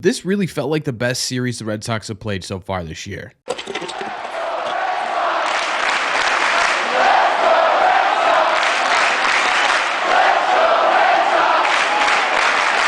This really felt like the best series the Red Sox have played so far this year.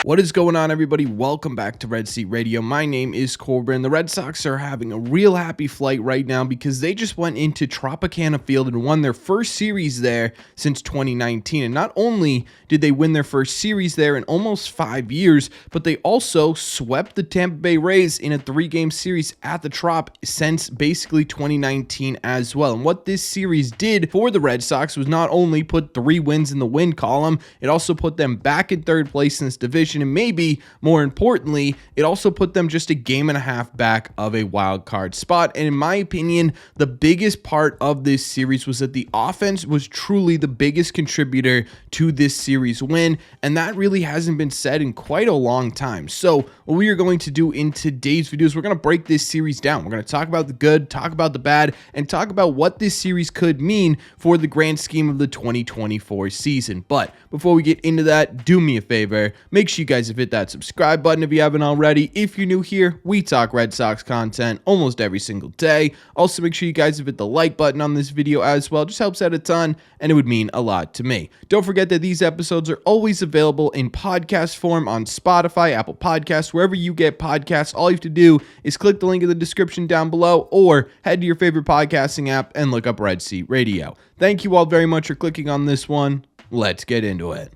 What is going on, everybody? Welcome back to Red Seat Radio. My name is Corbin. The Red Sox are having a real happy flight right now because they just went into Tropicana Field and won their first series there since 2019. And not only did they win their first series there in almost 5 years, but they also swept the Tampa Bay Rays in a 3-game series at the Trop since basically 2019 as well. And what this series did for the Red Sox was not only put 3 wins in the win column, it also put them back in 3rd place in this division. And maybe more importantly, it also put them just a game and a half back of a wild card spot. And in my opinion, the biggest part of this series was that the offense was truly the biggest contributor to this series win. And that really hasn't been said in quite a long time. So what we are going to do in today's video is we're going to break this series down. We're going to talk about the good, talk about the bad, and talk about what this series could mean for the grand scheme of the 2024 season. But before we get into that, do me a favor, make sure you guys have hit that subscribe button if you haven't already. If you're new here, we talk Red Sox content almost every single day. Also, make sure you guys have hit the like button on this video as well. It just helps out a ton, and it would mean a lot to me. Don't forget that these episodes are always available in podcast form on Spotify, Apple Podcasts, wherever you get podcasts. All you have to do is click the link in the description down below or head to your favorite podcasting app and look up Red Seat Radio. Thank you all very much for clicking on this one. Let's get into it.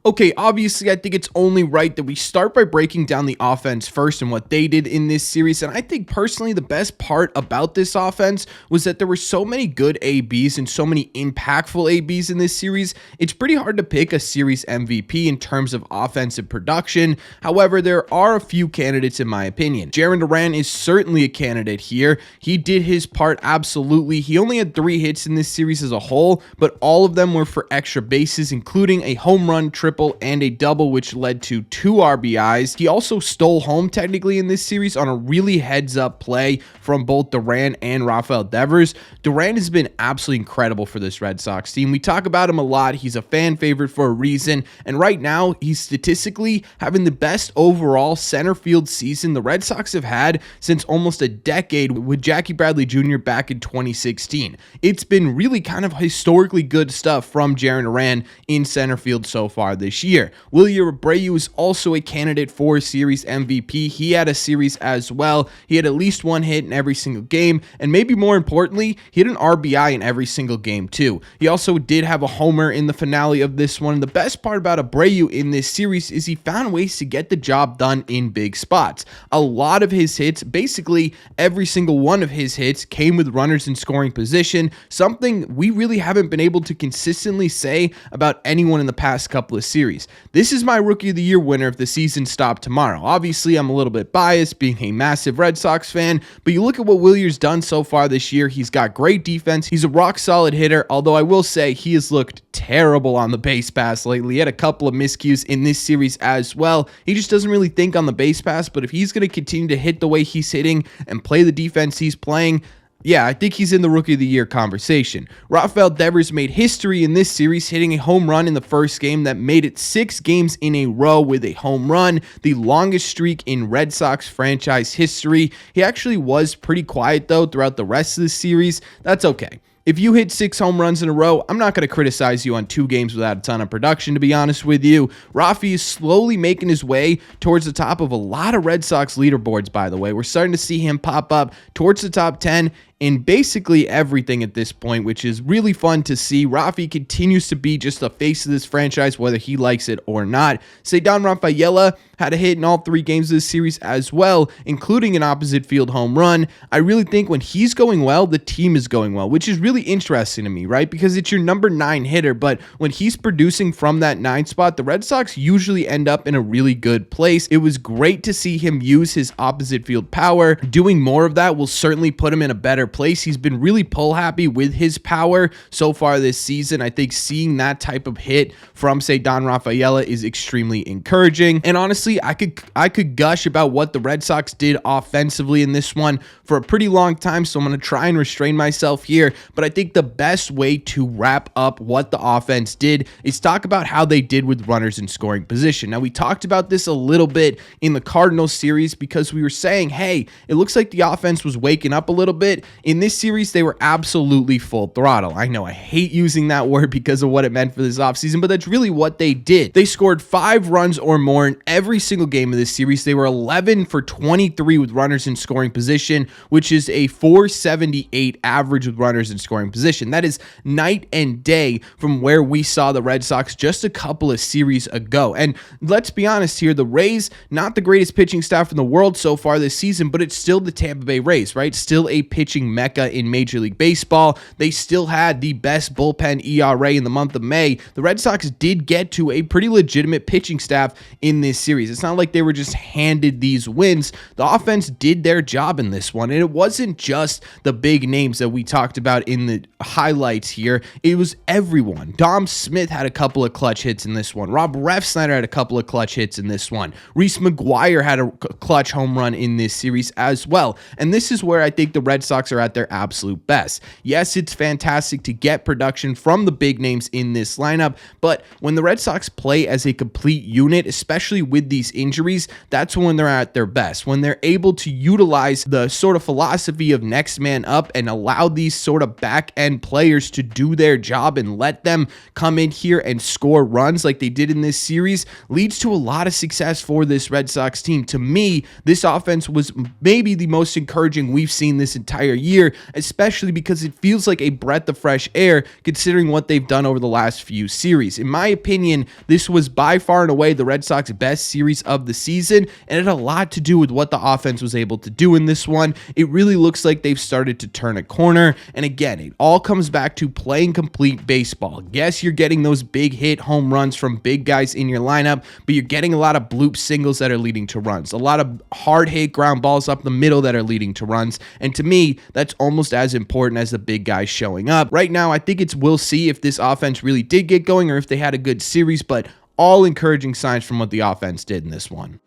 Okay, obviously, I think it's only right that we start by breaking down the offense first and what they did in this series. And I think personally the best part about this offense was that there were so many good ABs and so many impactful ABs in this series. It's pretty hard to pick a series MVP in terms of offensive production. However, there are a few candidates in my opinion. Jarren Duran is certainly a candidate here. He did his part absolutely. He only had 3 hits in this series as a whole, but all of them were for extra bases, including a home run, triple, and a double, which led to 2 RBIs. He also stole home technically in this series on a really heads-up play from both Duran and Rafael Devers. Duran has been absolutely incredible for this Red Sox team. We talk about him a lot. He's a fan favorite for a reason, and right now he's statistically having the best overall center field season the Red Sox have had since almost a decade with Jackie Bradley Jr. back in 2016. It's been really kind of historically good stuff from Jarren Duran in center field so far this year. Wilyer Abreu is also a candidate for series MVP. He had a series as well. He had at least 1 hit in every single game, and maybe more importantly, he had an RBI in every single game too. He also did have a homer in the finale of this one. The best part about Abreu in this series is he found ways to get the job done in big spots. A lot of his hits, basically every single one of his hits, came with runners in scoring position, something we really haven't been able to consistently say about anyone in the past couple of series. This is my Rookie of the Year winner if the season stopped tomorrow. Obviously, I'm a little bit biased being a massive Red Sox fan, but you look at what Wilyer's done so far this year. He's got great defense. He's a rock solid hitter, although I will say he has looked terrible on the base pass lately. He had a couple of miscues in this series as well. He just doesn't really think on the base pass, but if he's going to continue to hit the way he's hitting and play the defense he's playing, yeah, I think he's in the Rookie of the Year conversation. Rafael Devers made history in this series, hitting a home run in the first game that made it 6 games in a row with a home run, the longest streak in Red Sox franchise history. He actually was pretty quiet, though, throughout the rest of the series. That's okay. If you hit 6 home runs in a row, I'm not going to criticize you on 2 games without a ton of production, to be honest with you. Rafi is slowly making his way towards the top of a lot of Red Sox leaderboards, by the way. We're starting to see him pop up towards the top 10 in basically everything at this point, which is really fun to see. Rafi continues to be just the face of this franchise, whether he likes it or not. Ceddanne Rafaela had a hit in all 3 games of this series as well, including an opposite field home run. I really think when he's going well, the team is going well, which is really interesting to me, right? Because it's your number 9 hitter, but when he's producing from that 9 spot, the Red Sox usually end up in a really good place. It was great to see him use his opposite field power. Doing more of that will certainly put him in a better place. He's been really pull happy with his power so far this season. I think seeing that type of hit from, say, Don Rafaela is extremely encouraging. And honestly, I could gush about what the Red Sox did offensively in this one for a pretty long time, so I'm going to try and restrain myself here. But I think the best way to wrap up what the offense did is talk about how they did with runners in scoring position. Now, we talked about this a little bit in the Cardinals series because we were saying, hey, it looks like the offense was waking up a little bit. In this series, they were absolutely full throttle. I know I hate using that word because of what it meant for this offseason, but that's really what they did. They scored 5 runs or more in every single game of this series. They were 11 for 23 with runners in scoring position, which is a 478 average with runners in scoring position. That is night and day from where we saw the Red Sox just a couple of series ago. And let's be honest here, the Rays, not the greatest pitching staff in the world so far this season, but it's still the Tampa Bay Rays, right? Still a pitching mecca in Major League Baseball. They still had the best bullpen ERA in the month of May. The Red Sox did get to a pretty legitimate pitching staff in this series. It's not like they were just handed these wins. The offense did their job in this one, and it wasn't just the big names that we talked about in the highlights here. It was everyone. Dom Smith had a couple of clutch hits in this one. Rob Refsnyder had a couple of clutch hits in this one. Reese McGuire had a clutch home run in this series as well. And this is where I think the Red Sox are at their absolute best. Yes, it's fantastic to get production from the big names in this lineup, but when the Red Sox play as a complete unit, especially with these injuries, that's when they're at their best. When they're able to utilize the sort of philosophy of next man up and allow these sort of back end players to do their job and let them come in here and score runs like they did in this series, leads to a lot of success for this Red Sox team. To me, this offense was maybe the most encouraging we've seen this entire year, especially because it feels like a breath of fresh air considering what they've done over the last few series. In my opinion, this was by far and away the Red Sox best series of the season, and it had a lot to do with what the offense was able to do in this one. It really looks like they've started to turn a corner, and again, it all comes back to playing complete baseball. Yes, you're getting those big hit home runs from big guys in your lineup, but you're getting a lot of bloop singles that are leading to runs, a lot of hard hit ground balls up the middle that are leading to runs, and to me, that's almost as important as the big guys showing up. Right now, I think we'll see if this offense really did get going or if they had a good series, but all encouraging signs from what the offense did in this one.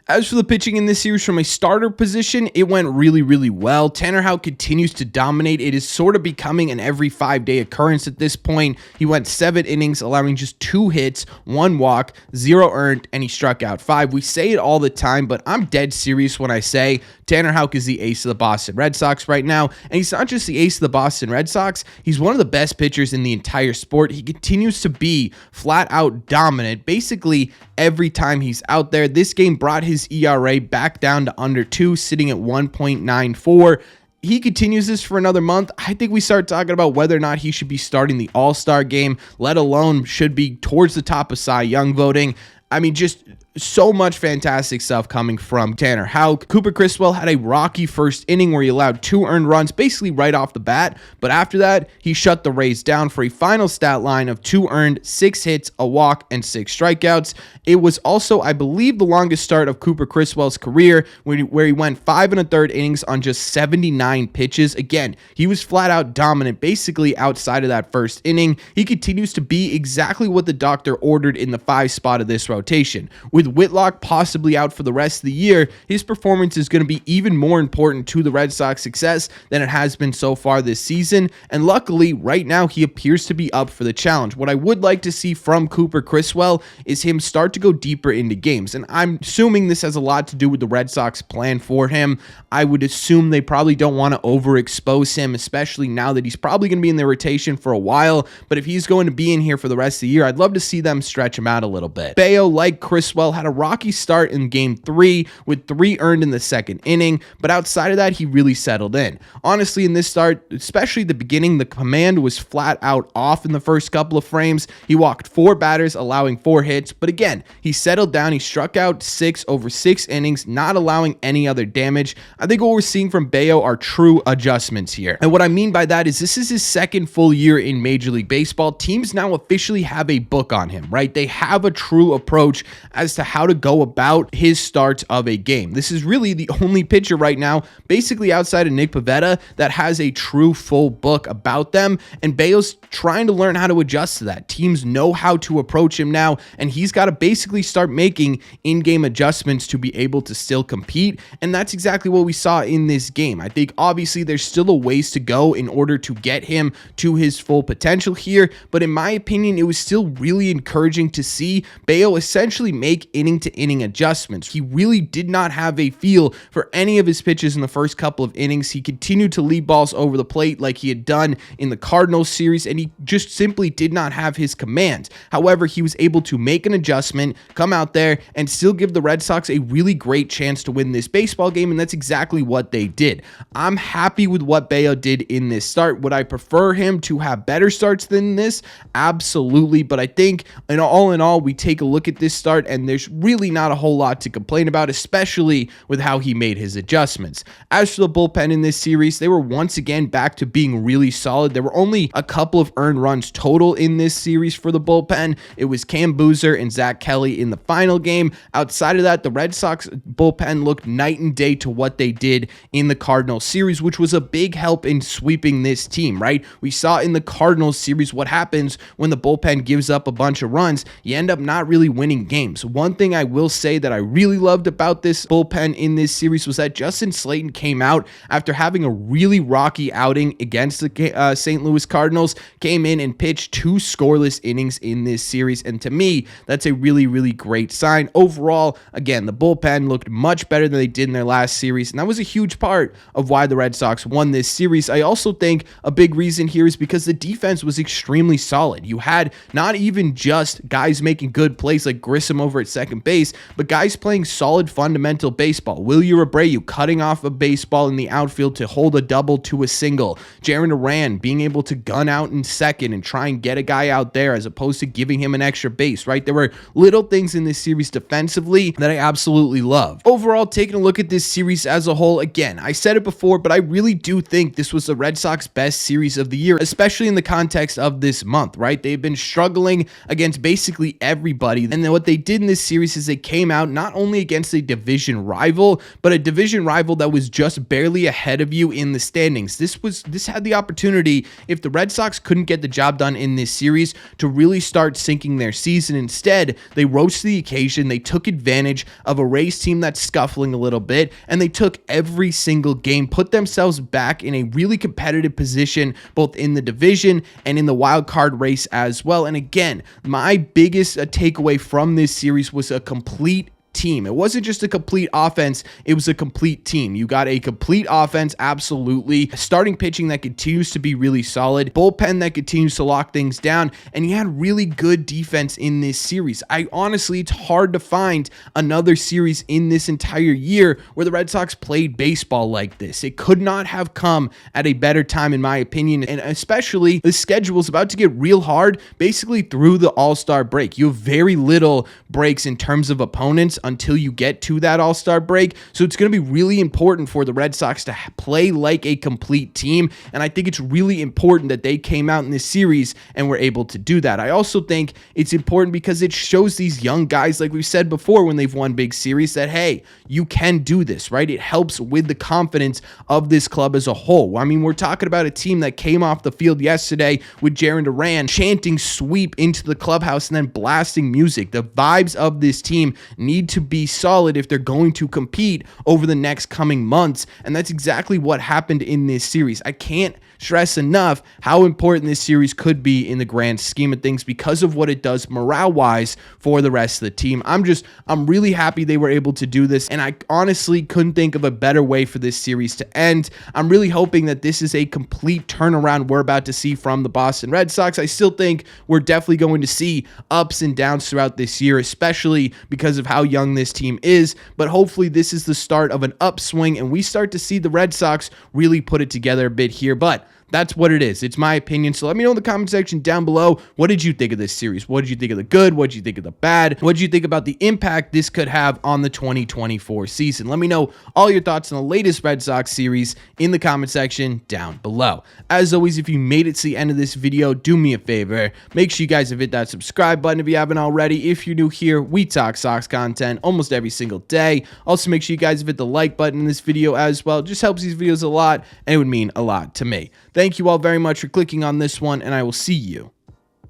As for the pitching in this series from a starter position, it went really, really well. Tanner Houck continues to dominate. It is sort of becoming an every 5-day occurrence at this point. He went 7 innings, allowing just 2 hits, 1 walk, 0 earned, and he struck out 5. We say it all the time, but I'm dead serious when I say Tanner Houck is the ace of the Boston Red Sox right now. And he's not just the ace of the Boston Red Sox, he's one of the best pitchers in the entire sport. He continues to be flat out dominant basically every time he's out there. This game brought his ERA back down to under 2, sitting at 1.94. He continues this for another month, I think we start talking about whether or not he should be starting the All-Star game, let alone should be towards the top of Cy Young voting. I mean, just so much fantastic stuff coming from Tanner Houck. Cooper Criswell had a rocky first inning where he allowed 2 earned runs basically right off the bat, but after that, he shut the Rays down for a final stat line of 2 earned, 6 hits, a walk, and 6 strikeouts. It was also, I believe, the longest start of Cooper Criswell's career where he went 5 1/3 innings on just 79 pitches. Again, he was flat out dominant basically outside of that first inning. He continues to be exactly what the doctor ordered in the 5 spot of this rotation. With Whitlock possibly out for the rest of the year, his performance is going to be even more important to the Red Sox success than it has been so far this season, and luckily, right now, he appears to be up for the challenge. What I would like to see from Cooper Criswell is him start to go deeper into games, and I'm assuming this has a lot to do with the Red Sox plan for him. I would assume they probably don't want to overexpose him, especially now that he's probably going to be in their rotation for a while, but if he's going to be in here for the rest of the year, I'd love to see them stretch him out a little bit. Bayo, like Criswell, had a rocky start in game 3 with 3 earned in the second inning, but outside of that, he really settled in. Honestly, in this start, especially the beginning, the command was flat out off in the first couple of frames. He walked 4 batters, allowing 4 hits, but again, he settled down. He struck out 6 over 6 innings, not allowing any other damage. I think what we're seeing from Bayo are true adjustments here. And what I mean by that is this is his second full year in Major League Baseball. Teams now officially have a book on him, right? They have a true approach as to to how to go about his start of a game. This is really the only pitcher right now, basically outside of Nick Pivetta, that has a true full book about them, and Bello's trying to learn how to adjust to that. Teams know how to approach him now, and he's got to basically start making in-game adjustments to be able to still compete, and that's exactly what we saw in this game. I think obviously there's still a ways to go in order to get him to his full potential here, but in my opinion, it was still really encouraging to see Bello essentially make inning-to-inning adjustments. He really did not have a feel for any of his pitches in the first couple of innings. He continued to lead balls over the plate like he had done in the Cardinals series, and he just simply did not have his command. However, he was able to make an adjustment, come out there, and still give the Red Sox a really great chance to win this baseball game, and that's exactly what they did. I'm happy with what Bello did in this start. Would I prefer him to have better starts than this? Absolutely, but I think in all, we take a look at this start, and there's really not a whole lot to complain about, especially with how he made his adjustments. As for the bullpen in this series, they were once again back to being really solid. There were only a couple of earned runs total in this series for the bullpen. It was Cam Boozer and Zach Kelly in the final game. Outside of that, the Red Sox bullpen looked night and day to what they did in the Cardinals series, which was a big help in sweeping this team, right? We saw in the Cardinals series what happens when the bullpen gives up a bunch of runs. You end up not really winning games. One thing I will say that I really loved about this bullpen in this series was that Justin Slayton came out after having a really rocky outing against the St. Louis Cardinals, came in and pitched 2 scoreless innings in this series, and to me, that's a really, really great sign. Overall, again, the bullpen looked much better than they did in their last series, and that was a huge part of why the Red Sox won this series. I also think a big reason here is because the defense was extremely solid. You had not even just guys making good plays like Grissom over at second base, but guys playing solid fundamental baseball. Wilyer Abreu cutting off a baseball in the outfield to hold a double to a single. Jarren Duran being able to gun out in second and try and get a guy out there as opposed to giving him an extra base, right? There were little things in this series defensively that I absolutely love. Overall, taking a look at this series as a whole, again, I said it before, but I really do think this was the Red Sox best series of the year, especially in the context of this month, right? They've been struggling against basically everybody, and then what they did in this series is they came out not only against a division rival, but a division rival that was just barely ahead of you in the standings. This had the opportunity, if the Red Sox couldn't get the job done in this series, to really start sinking their season. Instead, they rose to the occasion. They took advantage of a Rays team that's scuffling a little bit, and they took every single game, put themselves back in a really competitive position, both in the division and in the wild card race as well. And again, my biggest takeaway from this series was a complete team. It wasn't just a complete offense, it was a complete team. You got a complete offense, absolutely. Starting pitching that continues to be really solid, bullpen that continues to lock things down, and you had really good defense in this series. Honestly, it's hard to find another series in this entire year where the Red Sox played baseball like this. It could not have come at a better time, in my opinion, and especially the schedule is about to get real hard basically through the All-Star break. You have very little breaks in terms of opponents until you get to that All-Star break. So it's going to be really important for the Red Sox to play like a complete team. And I think it's really important that they came out in this series and were able to do that. I also think it's important because it shows these young guys, like we've said before when they've won big series, that, hey, you can do this, right? It helps with the confidence of this club as a whole. I mean, we're talking about a team that came off the field yesterday with Jarren Duran chanting sweep into the clubhouse and then blasting music. The vibes of this team need to be solid if they're going to compete over the next coming months, and that's exactly what happened in this series. I can't stress enough how important this series could be in the grand scheme of things because of what it does morale-wise for the rest of the team. I'm really happy they were able to do this, and I honestly couldn't think of a better way for this series to end. I'm really hoping that this is a complete turnaround we're about to see from the Boston Red Sox. I still think we're definitely going to see ups and downs throughout this year, especially because of how young this team is, but hopefully this is the start of an upswing and we start to see the Red Sox really put it together a bit here. But That's what it is. It's my opinion. So let me know in the comment section down below. What did you think of this series? What did you think of the good? What did you think of the bad? What did you think about the impact this could have on the 2024 season? Let me know all your thoughts on the latest Red Sox series in the comment section down below. As always, if you made it to the end of this video, do me a favor. Make sure you guys have hit that subscribe button if you haven't already. If you're new here, we talk Sox content almost every single day. Also, make sure you guys have hit the like button in this video as well. It just helps these videos a lot, and it would mean a lot to me. Thank you all very much for clicking on this one, and I will see you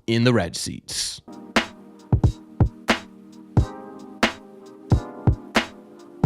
in the red seats.